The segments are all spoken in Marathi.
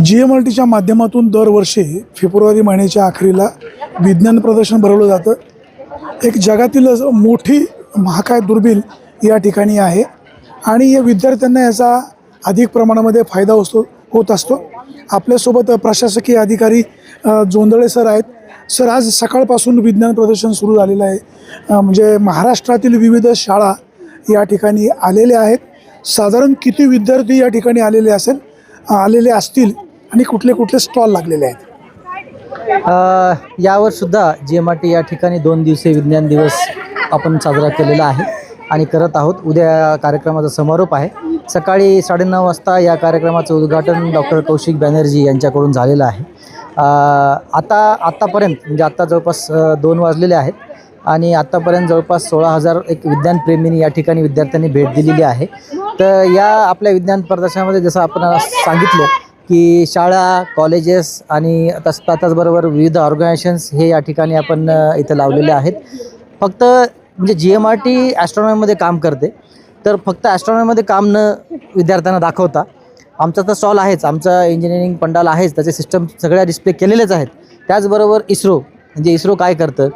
GMRTच्या माध्यमातून दरवर्षी फेब्रुवारी महिन्याच्या अखेरीला विज्ञान प्रदर्शन भरवलं जातं. एक जगातील मोठी महाकाय दुर्बीण या ठिकाणी आहे आणि या विद्यार्थ्यांना याचा अधिक प्रमाणामध्ये फायदा होत असतो. आपल्यासोबत प्रशासकीय अधिकारी जोंधळे सर आहेत. सर, आज सकाळपासून विज्ञान प्रदर्शन सुरू झालेलं आहे. म्हणजे महाराष्ट्रातील विविध शाळा या ठिकाणी आलेल्या आहेत. साधारण किती विद्यार्थी या ठिकाणी आलेले असतील आणि कुठले कुठले स्टॉल लागलेले आहेत? यावर सुद्धा GMRT या ठिकाणी 2 दिवसीय विज्ञान दिवस आपण साजरा केलेला आहे आणि करत आहोत. उद्या कार्यक्रमाचा समारोप आहे. सकाळी 9:30 वाजता या कार्यक्रमाचं उद्घाटन डॉक्टर कौशिक बॅनर्जी यांच्याकडून झालेलं आहे. आत्तापर्यंत म्हणजे आत्ता जवळपास 2 वाजलेले आहेत आणि आत्तापर्यंत जवळपास 16,000 एक विज्ञानप्रेमींनी या ठिकाणी विद्यार्थ्यांनी भेट दिलेली आहे. तर या आपल्या विज्ञान प्रदर्शनामध्ये जसं आपण सांगितलं की शाळा, कॉलेजेस आणि त्याचबरोबर विविध ऑर्गनायझेशन्स हे या ठिकाणी आपण इथं लावलेले आहेत. फक्त म्हणजे GMRT ॲस्ट्रॉनॉमीमध्ये काम करते, तर फक्त ॲस्ट्रॉनॉमीमध्ये काम न विद्यार्थ्यांना दाखवता आमचा तर स्टॉल आहेच, आमचा इंजिनिअरिंग पंडाल आहेच, त्याचे सिस्टम सगळ्या डिस्प्ले केलेलेच आहेत. त्याचबरोबर इस्रो काय करतं,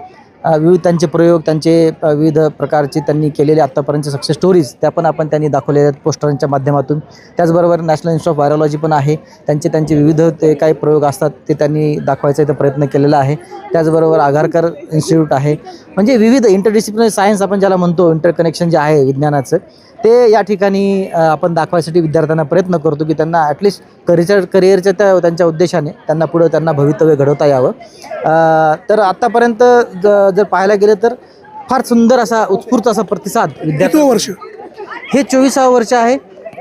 विविध त्यांचे प्रयोग, त्यांचे विविध प्रकारचे त्यांनी केलेले आत्तापर्यंतचे सक्सेस स्टोरीज त्या पण आपण त्यांनी दाखवलेल्या आहेत पोस्टरांच्या माध्यमातून. त्याचबरोबर नॅशनल इन्स्टिट्यूट ऑफ व्हायरोलॉजी पण आहे, त्यांचे विविध ते काही प्रयोग असतात ते त्यांनी दाखवायचा इथं प्रयत्न केलेला आहे. त्याचबरोबर आघारकर इन्स्टिट्यूट आहे. म्हणजे विविध इंटरडिसिप्लिनरी सायन्स आपण ज्याला म्हणतो, इंटरकनेक्शन जे आहे विज्ञानाचं, ते या ठिकाणी आपण दाखवायसाठी विद्यार्थ्यांना प्रयत्न करतो की त्यांना ॲटलिस्ट करिअरच्या त्यांच्या उद्देशाने त्यांना भवितव्य घडवता यावं. तर आत्तापर्यंत जर पाहायला गेलं तर फार सुंदर असा उत्स्फूर्त असा प्रतिसाद किती वर्ष? हे 24वं वर्ष आहे.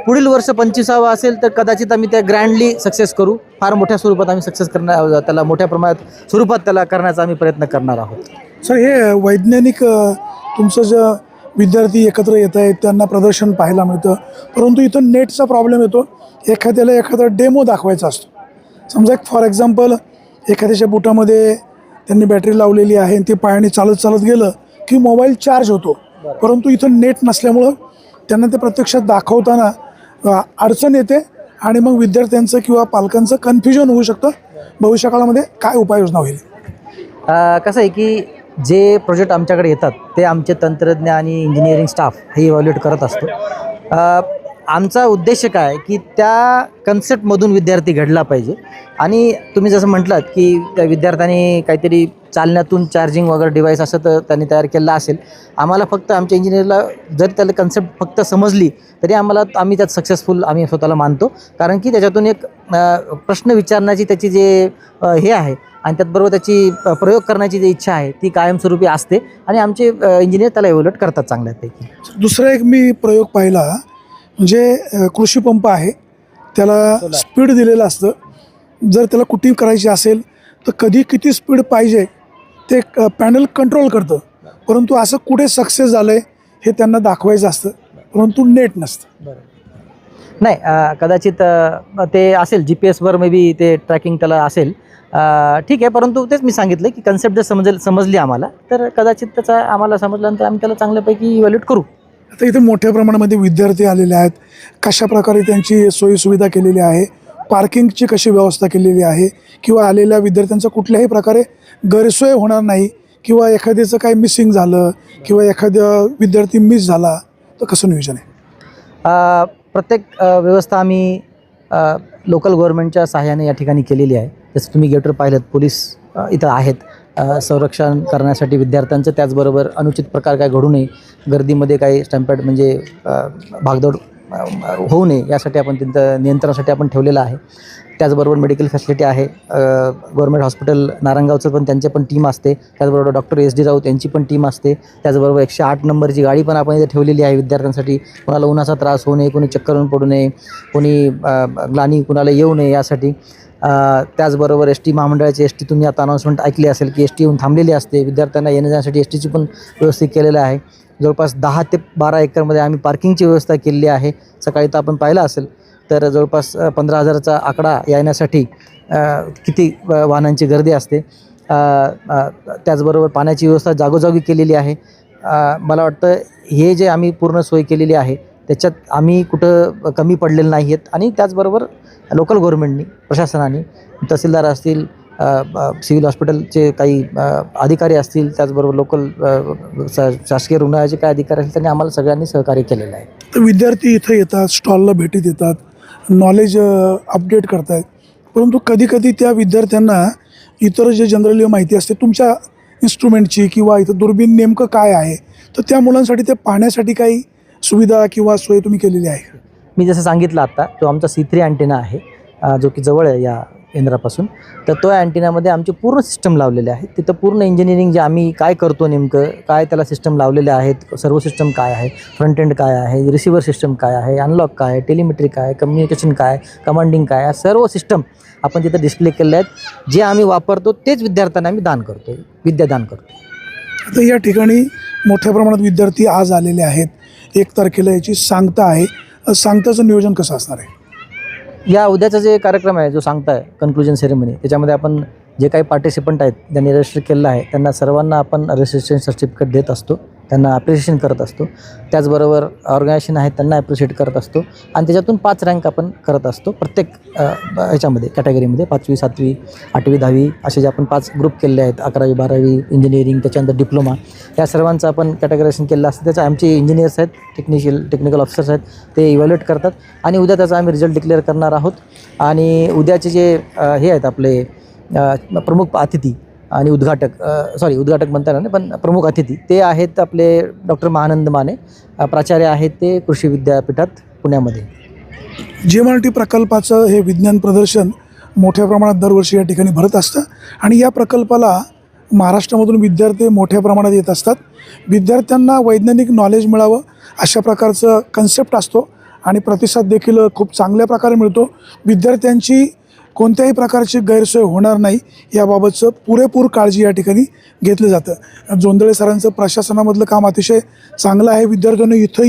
पुढील वर्ष 25वं असेल तर कदाचित आम्ही त्या ग्रँडली सक्सेस करू. फार मोठ्या स्वरूपात आम्ही सक्सेस करणार, त्याला मोठ्या प्रमाणात स्वरूपात त्याला करण्याचा आम्ही प्रयत्न करणार आहोत. सर, हे वैज्ञानिक तुमचं जे विद्यार्थी एकत्र येत आहेत त्यांना प्रदर्शन पाहायला मिळतं, परंतु इथं नेटचा प्रॉब्लेम येतो. एखाद्याला एखादा डेमो दाखवायचा असतो. समजा एक फॉर एक्झाम्पल एखाद्याच्या बुटामध्ये त्यांनी बॅटरी लावलेली आहे आणि ते पायाने चालत गेलं की मोबाईल चार्ज होतो, परंतु इथं नेट नसल्यामुळं त्यांना ते प्रत्यक्षात दाखवताना अडचण येते आणि मग विद्यार्थ्यांचं किंवा पालकांचं कन्फ्युजन होऊ शकतं. भविष्यकाळामध्ये काय उपाययोजना होईल? कसं आहे की जे प्रोजेक्ट आमच्याकडे येतात ते आमचे तंत्रज्ञ आणि इंजिनिअरिंग स्टाफ हे इव्हॅल्युएट करत असतो. आमचा उद्देश काय की त्या कन्सेप्टमधून विद्यार्थी घडला पाहिजे. आणि तुम्ही जसं म्हटलात की त्या विद्यार्थ्यांनी काहीतरी चालण्यातून चार्जिंग वगैरे डिव्हाइस असं तर त्यांनी तयार केलेलं असेल. आम्हाला फक्त आमच्या इंजिनिअरला जर त्याला कन्सेप्ट फक्त समजली तरी आम्ही त्यात सक्सेसफुल आम्ही स्वतःला मानतो. कारण की त्याच्यातून एक प्रश्न विचारण्याची त्याची जे हे आहे आणि त्याचबरोबर त्याची प्रयोग करण्याची जी इच्छा आहे ती कायमस्वरूपी असते आणि आमचे इंजिनियर त्याला इव्हॅल्युएट करतात चांगल्यापैकी. दुसरा एक मी प्रयोग पाहिला, म्हणजे कृषी पंप आहे, त्याला स्पीड दिलेलं असतं. जर त्याला कुटिंग करायची असेल तर कधी किती स्पीड पाहिजे ते पॅनल कंट्रोल करतं, परंतु असं कुठे सक्सेस झालं आहे हे त्यांना दाखवायचं असतं, परंतु नेट नसतं. नाही, कदाचित ते असेल GPS वर मे बी ते ट्रॅकिंग त्याला असेल. ठीक आहे, परंतु तेच मी सांगितलं की कन्सेप्ट जर समजली आम्हाला तर कदाचित त्याचा आम्हाला समजल्यानंतर आम्ही त्याला चांगल्यापैकी इव्हॅल्युएट करू. आता इथे मोठ्या प्रमाणामध्ये विद्यार्थी आलेले आहेत. कशा प्रकारे त्यांची सोयीसुविधा केलेली आहे, पार्किंगची कशी व्यवस्था केलेली आहे, किंवा आलेल्या विद्यार्थ्यांचा कुठल्याही प्रकारे गैरसोय होणार नाही, किंवा एखाद्याचं काही मिसिंग झालं किंवा एखादा विद्यार्थी मिस झाला तर कसं नियोजन आहे? प्रत्येक व्यवस्था आम्ही लोकल गव्हर्नमेंटच्या सहाय्याने या ठिकाणी केलेली आहे. जसं तुम्ही गेटवर पाहिलं, पोलीस इथं आहेत संरक्षण करण्यासाठी विद्यार्थ्यांचं. त्याचबरोबर अनुचित प्रकार काय घडू नये, गर्दीमध्ये काही स्टॅम्पेड म्हणजे भागदौड होऊ नये यासाठी आपण तिथं नियंत्रणासाठी आपण ठेवलेलं आहे. त्याचबरोबर मेडिकल फॅसिलिटी आहे. गव्हर्नमेंट हॉस्पिटल नारायणगावचं पण त्यांची पण टीम असते. त्याचबरोबर डॉक्टर SD राऊत यांची पण टीम असते. त्याचबरोबर 108 नंबरची गाडी पण आपण इथे ठेवलेली आहे विद्यार्थ्यांसाठी. कोणाला उन्हाचा त्रास होऊ नये, कोणी चक्करून पडू नये, कोणी ग्लानी कुणाला येऊ नये यासाठी. त्याचबरोबर SD महामंडळाची तुम्ही आता अनाऊन्समेंट ऐकली असेल की SD येऊन थांबलेली असते. विद्यार्थ्यांना येण्यासाठी STची पण व्यवस्थित केलेलं आहे. जवळपास 10 ते 12 एकरमध्ये आम्ही पार्किंगची व्यवस्था केलेली आहे. सकाळी तर आपण पाहिलं असेल तर जवळपास 15,000चा आकडा येण्यासाठी किती वाहनांची गर्दी असते. त्याचबरोबर पाण्याची व्यवस्था जागोजागी केलेली आहे. मला वाटतं हे जे आम्ही पूर्ण सोय केलेली आहे त्याच्यात आम्ही कुठं कमी पडलेलं नाही आहेत. आणि त्याचबरोबर लोकल गव्हर्नमेंटनी, प्रशासनाने, तहसीलदार असतील, सिव्हिल हॉस्पिटलचे काही अधिकारी असतील, त्याचबरोबर लोकल शासकीय रुग्णालयाचे काही अधिकारी असतील, त्यांनी आम्हाला सगळ्यांनी सहकार्य केलेलं आहे. तर विद्यार्थी इथं येतात, स्टॉलला भेटी देतात, नॉलेज अपडेट करतायत, परंतु कधीकधी त्या विद्यार्थ्यांना इतर जे जनरली माहिती असते तुमच्या इन्स्ट्रुमेंटची किंवा इथं दुर्बीण नेमकं काय आहे, तर त्या मुलांसाठी ते पाहण्यासाठी काही सुविधा किंवा सोय तुम्ही केलेली आहे? मी जसं सांगितलं आता, तो आमचा C3 अँटेना आहे, जो की जवळ आहे या केंद्रापासून. तर तो अँटेनामध्ये आमचे पूर्ण सिस्टम लावलेले आहेत. तिथं पूर्ण इंजिनिअरिंग जे आम्ही काय करतो, नेमकं काय त्याला सिस्टम लावलेले आहेत, सर्व सिस्टम काय आहे, फ्रंट एंड काय आहे, रिसिव्हर सिस्टम काय आहे, अनलॉक काय आहे, टेलिमेट्री काय आहे, कम्युनिकेशन काय आहे, कमांडिंग काय आहे, सर्व सिस्टम आपण तिथं डिस्प्ले केले आहेत. जे आम्ही वापरतो तेच विद्यार्थ्यांना आम्ही दान करतो, विद्यादान करतो. आता या ठिकाणी मोठ्या प्रमाणात विद्यार्थी आज आलेले आहेत. 1 तारखेला याची सांगता आहे. सांगताचं नियोजन कसं असणार आहे? या उद्याचा जे कार्यक्रम आहे, जो सांगताय कन्क्लुजन सेरेमनी, त्याच्यामध्ये आपण जे काही पार्टिसिपंट आहेत ज्यांनी रजिस्टर केलेलं आहे त्यांना सर्वांना आपण रजिस्ट्रेशन सर्टिफिकेट देत असतो, त्यांना ॲप्रिशिएशन करत असतो. त्याचबरोबर ऑर्गनायझेशन आहेत त्यांना ॲप्रिशिएट करत असतो आणि त्याच्यातून 5 रँक आपण करत असतो प्रत्येक ह्याच्यामध्ये, कॅटेगरीमध्ये 5वी 7वी 8वी 10वी असे जे आपण 5 ग्रुप केले आहेत, 11वी 12वी इंजिनिअरिंग, त्याच्यानंतर डिप्लोमा, या सर्वांचं आपण कॅटेगरायझेशन केलं असतं. त्याचं आमचे इंजिनियर्स आहेत, टेक्निकल ऑफिसर्स आहेत, ते इव्हॅल्युएट करतात आणि उद्या त्याचा आम्ही रिझल्ट डिक्लेअर करणार आहोत. आणि उद्याचे जे हे आहेत आपले प्रमुख अतिथी आणि उद्घाटक म्हणता येणार नाही, पण प्रमुख अतिथी ते आहेत आपले डॉक्टर महानंद माने, प्राचार्य आहेत ते कृषी विद्यापीठात पुण्यामध्ये. JMRT प्रकल्पाचं हे विज्ञान प्रदर्शन मोठ्या प्रमाणात दरवर्षी या ठिकाणी भरत असतं आणि या प्रकल्पाला महाराष्ट्रामधून विद्यार्थी मोठ्या प्रमाणात येत असतात. विद्यार्थ्यांना वैज्ञानिक नॉलेज मिळावं अशा प्रकारचं कन्सेप्ट असतो आणि प्रतिसाद देखील खूप चांगल्या प्रकारे मिळतो. विद्यार्थ्यांची कोणत्याही प्रकारची गैरसोय होणार नाही याबाबतचं पुरेपूर काळजी या ठिकाणी घेतलं जातं. जोंधळे सरांचं प्रशासनामधलं काम अतिशय चांगलं आहे. विद्यार्थ्यांनी इथं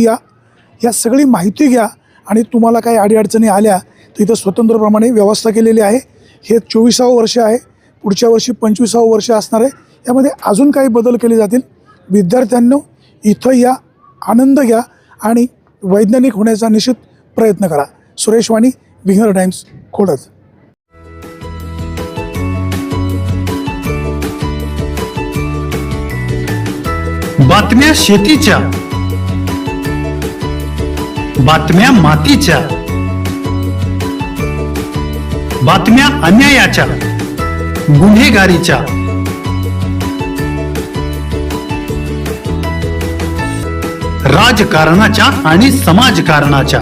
या सगळी माहिती घ्या आणि तुम्हाला काही अडीअडचणी आल्या तर इथं स्वतंत्रप्रमाणे व्यवस्था केलेली आहे. हे 24वे वर्ष आहे, पुढच्या वर्षी 25वे वर्ष असणार आहे. यामध्ये अजून काही बदल केले जातील. विद्यार्थ्यांनो इथं या, आनंद घ्या आणि वैज्ञानिक होण्याचा निश्चित प्रयत्न करा. सुरेश वाणी, विंगर टाइम्स, खोडद. बातम्या शेतीच्या, बातम्या मातीच्या, बातम्या अन्यायाच्या, गुन्हेगारीच्या, राजकारणाच्या आणि समाजकारणाच्या,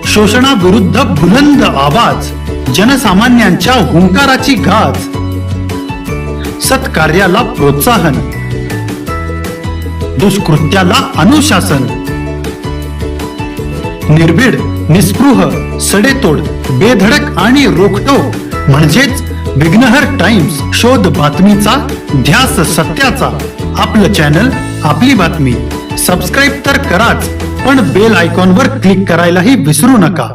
शोषणाविरुद्ध बुलंद आवाज, जनसामान्यांच्या हुंकाराची गाज, सत्कार्याला प्रोत्साहन, दुष्कृत्याला अनुशासन, निर्भीड, निस्पृह, सडेतोड, बेधडक आणि रोखटोक म्हणजेच विघ्नहर टाइम्स. शोध बातमीचा, ध्यास सत्याचा. आपलं चॅनल, आपली बातमी. सबस्क्राईब तर कराच, पण बेल आयकॉनवर क्लिक करायलाही विसरू नका.